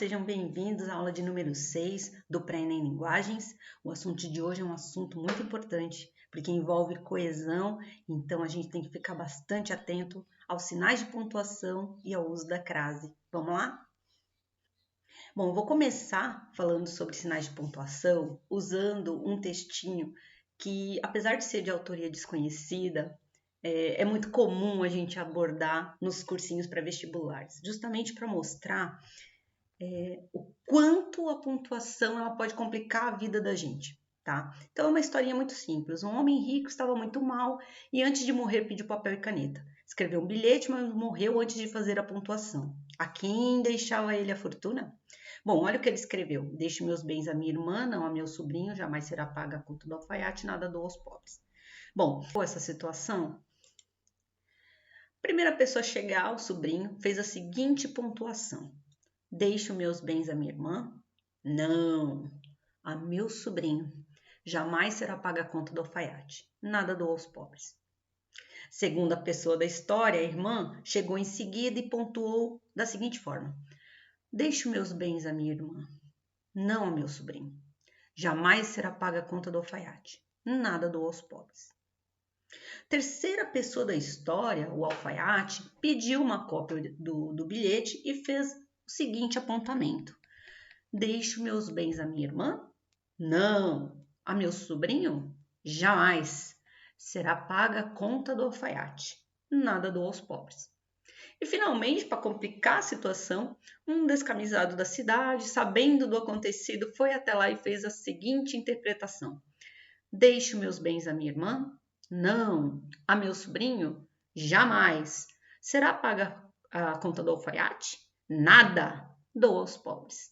sejam bem-vindos à aula de número 6 do Pré-ENEM Linguagens. O assunto de hoje é um assunto muito importante, porque envolve coesão, então a gente tem que ficar bastante atento aos sinais de pontuação e ao uso da crase. Vamos lá? Bom, eu vou começar falando sobre sinais de pontuação usando um textinho que, apesar de ser de autoria desconhecida, é muito comum a gente abordar nos cursinhos pré-vestibulares, justamente para mostrar o quanto a pontuação ela pode complicar a vida da gente, tá? Então é uma historinha muito simples. Um homem rico estava muito mal e antes de morrer pediu papel e caneta. Escreveu um bilhete, mas morreu antes de fazer a pontuação. A quem deixava ele a fortuna? Bom, olha o que ele escreveu. Deixe meus bens à minha irmã, não a meu sobrinho, jamais será paga a conta do alfaiate, nada dou aos pobres. Bom, essa situação, a primeira pessoa a chegar ao sobrinho fez a seguinte pontuação. Deixo meus bens à minha irmã? Não, a meu sobrinho. Jamais será paga a conta do alfaiate. Nada dou aos pobres. Segunda pessoa da história, a irmã, chegou em seguida e pontuou da seguinte forma. Deixo meus bens à minha irmã, não ao meu sobrinho. Jamais será paga a conta do alfaiate. Nada dou aos pobres. Terceira pessoa da história, o alfaiate, pediu uma cópia do bilhete e fez o seguinte apontamento. Deixo meus bens à minha irmã? Não. A meu sobrinho? Jamais. Será paga a conta do alfaiate. Nada dou aos pobres. E finalmente, para complicar a situação, um descamisado da cidade, sabendo do acontecido, foi até lá e fez a seguinte interpretação. Deixo meus bens à minha irmã? Não. A meu sobrinho? Jamais. Será paga a conta do alfaiate? Nada. Dou aos pobres.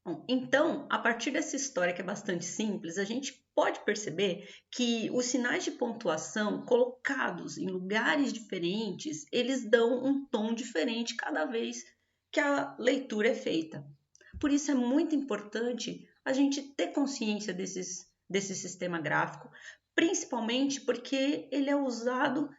Bom, então, a partir dessa história que é bastante simples, a gente pode perceber que os sinais de pontuação colocados em lugares diferentes, eles dão um tom diferente cada vez que a leitura é feita. Por isso é muito importante a gente ter consciência desse sistema gráfico, principalmente porque ele é usado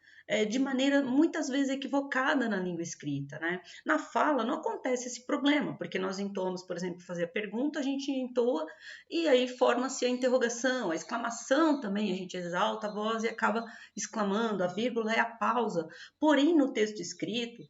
de maneira muitas vezes equivocada na língua escrita, né? Na fala não acontece esse problema, porque nós entoamos, por exemplo, fazer a pergunta, a gente entoa e aí forma-se a interrogação, a exclamação também, a gente exalta a voz e acaba exclamando, a vírgula é a pausa. Porém, no texto escrito,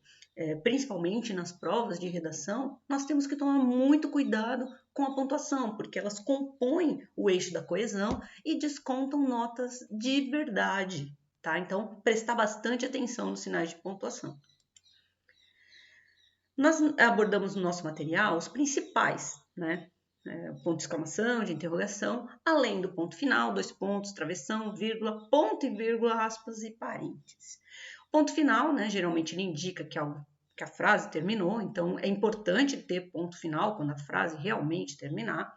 principalmente nas provas de redação, nós temos que tomar muito cuidado com a pontuação, porque elas compõem o eixo da coesão e descontam notas de verdade, tá? Então, prestar bastante atenção nos sinais de pontuação. Nós abordamos no nosso material os principais, né? Ponto de exclamação, de interrogação, além do ponto final, dois pontos, travessão, vírgula, ponto e vírgula, aspas e parênteses. O ponto final, né, geralmente ele indica que a frase terminou, então é importante ter ponto final quando a frase realmente terminar.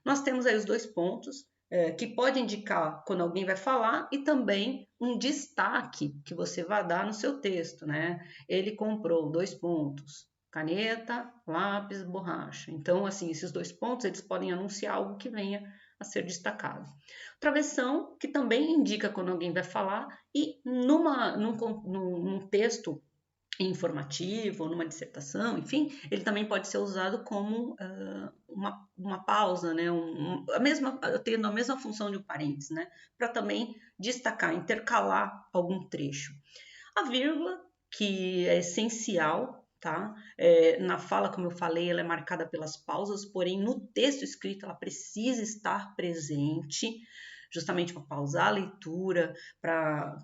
Nós temos aí os dois pontos, que pode indicar quando alguém vai falar e também um destaque que você vai dar no seu texto, né? Ele comprou, dois pontos, caneta, lápis, borracha. Então, assim, esses dois pontos, eles podem anunciar algo que venha a ser destacado. Travessão, que também indica quando alguém vai falar e num texto informativo, numa dissertação, enfim, ele também pode ser usado como uma pausa, né? Tendo a mesma função de um parênteses, né? Para também destacar, intercalar algum trecho. A vírgula, que é essencial, tá? Na fala, como eu falei, ela é marcada pelas pausas, porém no texto escrito ela precisa estar presente, justamente para pausar a leitura, para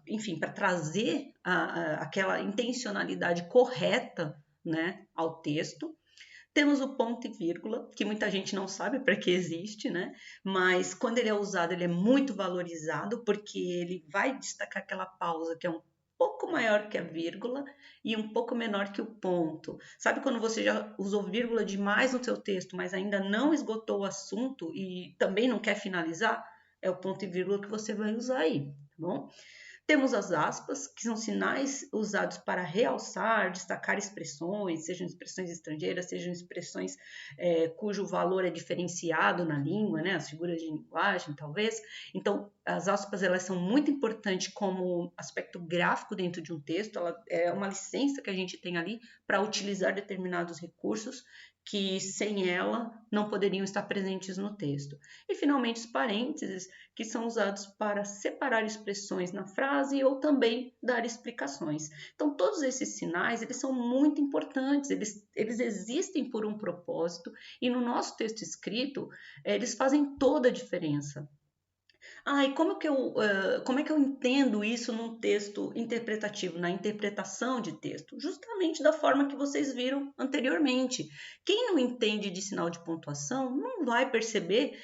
trazer aquela intencionalidade correta, né, ao texto. Temos o ponto e vírgula, que muita gente não sabe para que existe, né? Mas quando ele é usado, ele é muito valorizado, porque ele vai destacar aquela pausa que é um pouco maior que a vírgula e um pouco menor que o ponto. Sabe quando você já usou vírgula demais no seu texto, mas ainda não esgotou o assunto e também não quer finalizar? É o ponto e vírgula que você vai usar aí, tá bom? Temos as aspas, que são sinais usados para realçar, destacar expressões, sejam expressões estrangeiras, sejam expressões cujo valor é diferenciado na língua, né? As figuras de linguagem, talvez. Então, as aspas, elas são muito importantes como aspecto gráfico dentro de um texto, ela é uma licença que a gente tem ali para utilizar determinados recursos que sem ela não poderiam estar presentes no texto. E finalmente os parênteses, que são usados para separar expressões na frase ou também dar explicações. Então todos esses sinais, eles são muito importantes, eles existem por um propósito e no nosso texto escrito, eles fazem toda a diferença. E como é que eu entendo isso num texto interpretativo, na interpretação de texto? Justamente da forma que vocês viram anteriormente. Quem não entende de sinal de pontuação não vai perceber,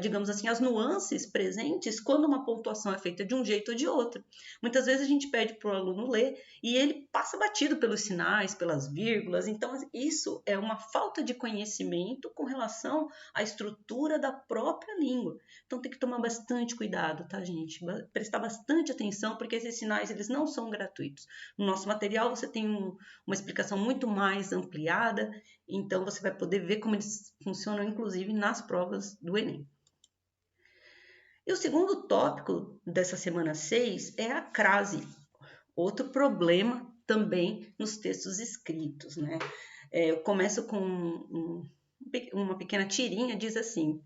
digamos assim, as nuances presentes quando uma pontuação é feita de um jeito ou de outro. Muitas vezes a gente pede para o aluno ler e ele passa batido pelos sinais, pelas vírgulas. Então, isso é uma falta de conhecimento com relação à estrutura da própria língua. Então, tem que tomar bastante cuidado, tá, gente? Prestar bastante atenção, porque esses sinais, eles não são gratuitos. No nosso material, você tem uma explicação muito mais ampliada, então você vai poder ver como eles funcionam, inclusive, nas provas do Enem. E o segundo tópico dessa semana 6 é a crase, outro problema também nos textos escritos, né? Eu começo com uma pequena tirinha, diz assim: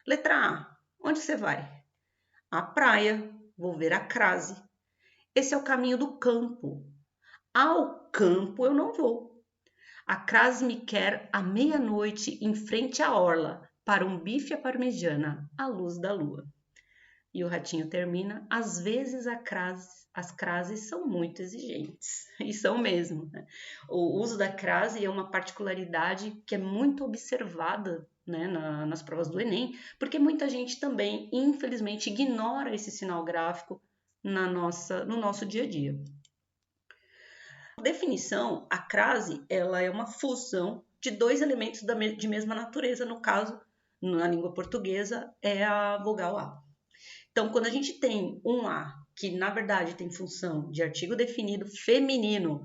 letra A, onde você vai? À praia, vou ver a crase. Esse é o caminho do campo. Ao campo eu não vou. A crase me quer à meia-noite em frente à orla, para um bife à parmegiana, à luz da lua. E o ratinho termina: às vezes as crases são muito exigentes. E são mesmo, né? O uso da crase é uma particularidade que é muito observada, né, nas provas do Enem, porque muita gente também, infelizmente, ignora esse sinal gráfico no nosso dia a dia. Por definição, a crase ela é uma fusão de dois elementos de mesma natureza. No caso, na língua portuguesa, é a vogal A. Então, quando a gente tem um A, que na verdade tem função de artigo definido feminino,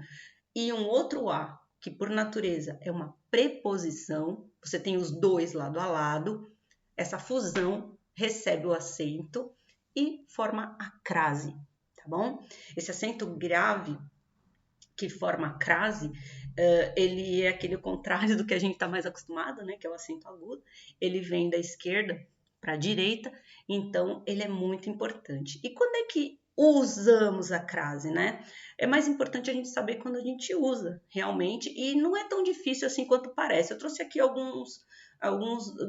e um outro A, que por natureza é uma preposição, você tem os dois lado a lado, essa fusão recebe o acento e forma a crase, tá bom? Esse acento grave que forma a crase, ele é aquele contrário do que a gente está mais acostumado, né? Que é o acento agudo. Ele vem da esquerda para a direita, então ele é muito importante. E quando é que usamos a crase, né? É mais importante a gente saber quando a gente usa realmente, e não é tão difícil assim quanto parece. Eu trouxe aqui alguns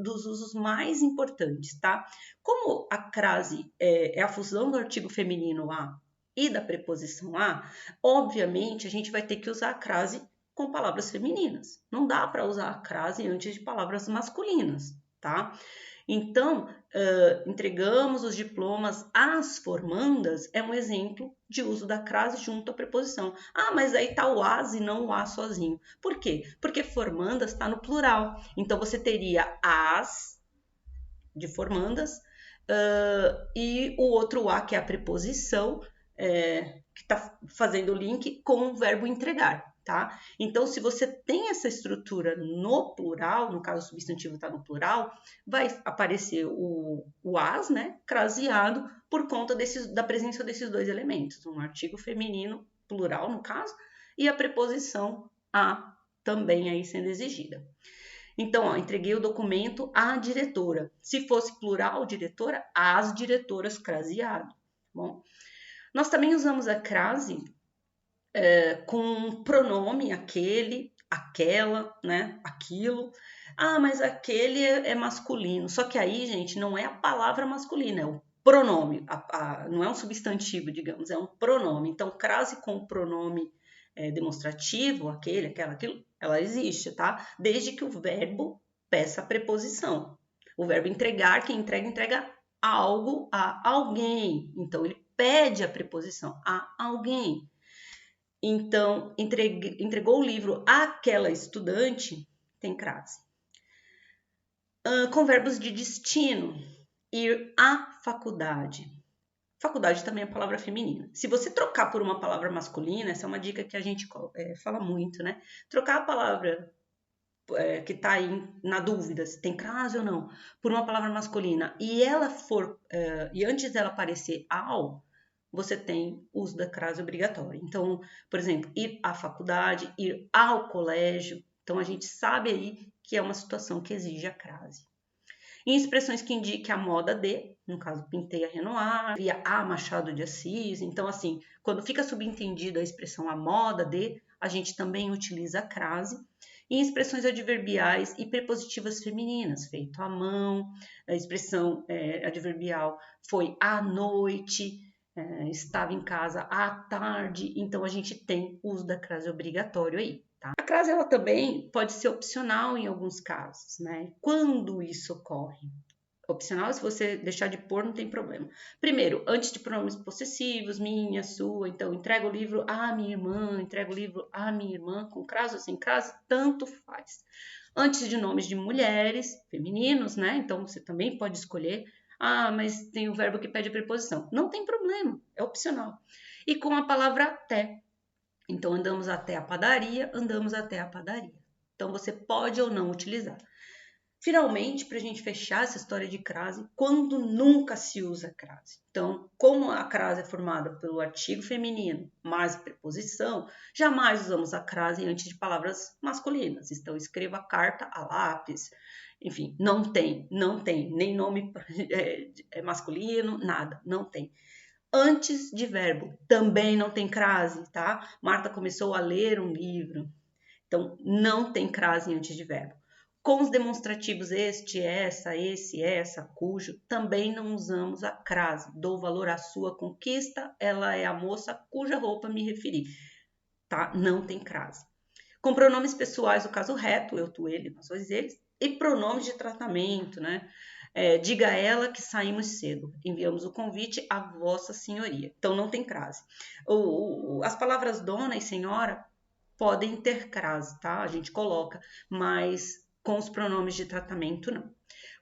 dos usos mais importantes, tá? Como a crase é a fusão do artigo feminino a e da preposição a, obviamente a gente vai ter que usar a crase com palavras femininas. Não dá para usar a crase antes de palavras masculinas, tá? Então, entregamos os diplomas às formandas é um exemplo de uso da crase junto à preposição. Mas aí tá o as e não o a sozinho. Por quê? Porque formandas está no plural. Então, você teria as de formandas e o outro a, que é a preposição, que está fazendo o link com o verbo entregar. Tá? Então, se você tem essa estrutura no plural, no caso o substantivo está no plural, vai aparecer o as, né, craseado, por conta da presença desses dois elementos, um artigo feminino, plural no caso, e a preposição a também aí sendo exigida. Então, entreguei o documento à diretora. Se fosse plural, diretora, às diretoras, craseado. Bom, nós também usamos a crase com pronome aquele, aquela, né, aquilo. Mas aquele é masculino. Só que aí, gente, não é a palavra masculina, é o pronome. Não é um substantivo, digamos, é um pronome. Então, crase com pronome demonstrativo, aquele, aquela, aquilo, ela existe, tá? Desde que o verbo peça a preposição. O verbo entregar, quem entrega algo a alguém. Então, ele pede a preposição a alguém. Então, entregou o livro àquela estudante, tem crase. Com verbos de destino, ir à faculdade. Faculdade também é palavra feminina. Se você trocar por uma palavra masculina, essa é uma dica que a gente fala muito, né? Trocar a palavra que está aí na dúvida se tem crase ou não, por uma palavra masculina, e ela for, e antes dela aparecer ao, você tem uso da crase obrigatória. Então, por exemplo, ir à faculdade, ir ao colégio, Então, a gente sabe aí que é uma situação que exige a crase. Em expressões que indiquem a moda de, no caso, pintei a Renoir, via a Machado de Assis. Então, assim, quando fica subentendido a expressão a moda de, a gente também utiliza a crase. Em expressões adverbiais e prepositivas femininas, feito à mão, a expressão adverbial foi à noite, estava em casa à tarde, então a gente tem o uso da crase obrigatório aí. Tá? A crase ela também pode ser opcional em alguns casos, né? Quando isso ocorre? Opcional, se você deixar de pôr, não tem problema. Primeiro, antes de pronomes possessivos, minha, sua, então entrega o livro à minha irmã, entrega o livro à minha irmã, com crase ou sem crase, tanto faz. Antes de nomes de mulheres, femininos, né? Então você também pode escolher. Ah, mas tem o verbo que pede a preposição. Não tem problema, é opcional. E com a palavra até. Então, andamos até a padaria, andamos até a padaria. Então, você pode ou não utilizar. Finalmente, para a gente fechar essa história de crase, quando nunca se usa crase? Então, como a crase é formada pelo artigo feminino mais a preposição, jamais usamos a crase antes de palavras masculinas. Então, escreva a carta a lápis. Enfim, não tem, nem nome masculino, nada, não tem. Antes de verbo, também não tem crase, tá? Marta começou a ler um livro. Então, não tem crase antes de verbo. Com os demonstrativos este, essa, esse, essa, cujo, também não usamos a crase. Dou valor à sua conquista, ela é a moça cuja roupa me referi. Tá? Não tem crase. Com pronomes pessoais, o caso reto, eu, tu, ele, nós, dois, eles, e pronomes de tratamento, né? Diga a ela que saímos cedo. Enviamos o convite à vossa senhoria. Então, não tem crase. As palavras dona e senhora podem ter crase, tá? A gente coloca, mas com os pronomes de tratamento, não.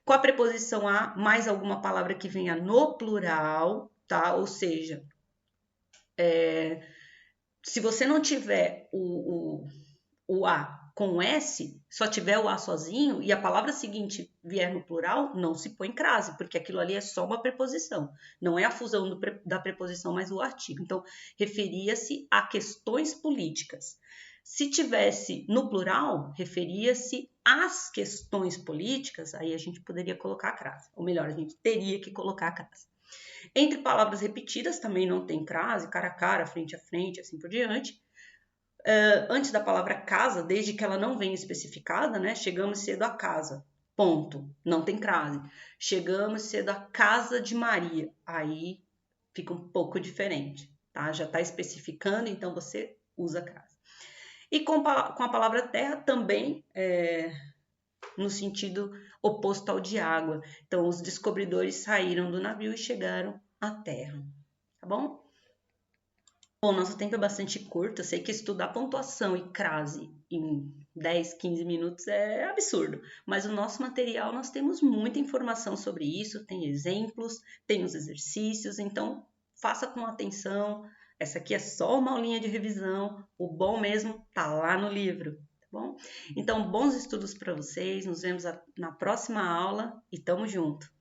Com a preposição a, mais alguma palavra que venha no plural, tá? Ou seja, se você não tiver o a com S, só tiver o a sozinho e a palavra seguinte vier no plural, não se põe crase, porque aquilo ali é só uma preposição, não é a fusão da preposição mais o artigo. Então, referia-se a questões políticas. Se tivesse no plural, referia-se às questões políticas, aí a gente poderia colocar a crase. Ou melhor, a gente teria que colocar a crase. Entre palavras repetidas também não tem crase, cara a cara, frente a frente, assim por diante. Antes da palavra casa, desde que ela não venha especificada, né? Chegamos cedo à casa, ponto, não tem crase. Chegamos cedo à casa de Maria, aí fica um pouco diferente, tá? Já está especificando, então você usa crase. E com a palavra terra também no sentido oposto ao de água. Então, os descobridores saíram do navio e chegaram à terra, tá bom? Bom, nosso tempo é bastante curto, eu sei que estudar pontuação e crase em 10, 15 minutos é absurdo, mas o nosso material nós temos muita informação sobre isso, tem exemplos, tem os exercícios, então faça com atenção. Essa aqui é só uma aulinha de revisão, o bom mesmo tá lá no livro, tá bom? Então, bons estudos para vocês, nos vemos na próxima aula e tamo junto!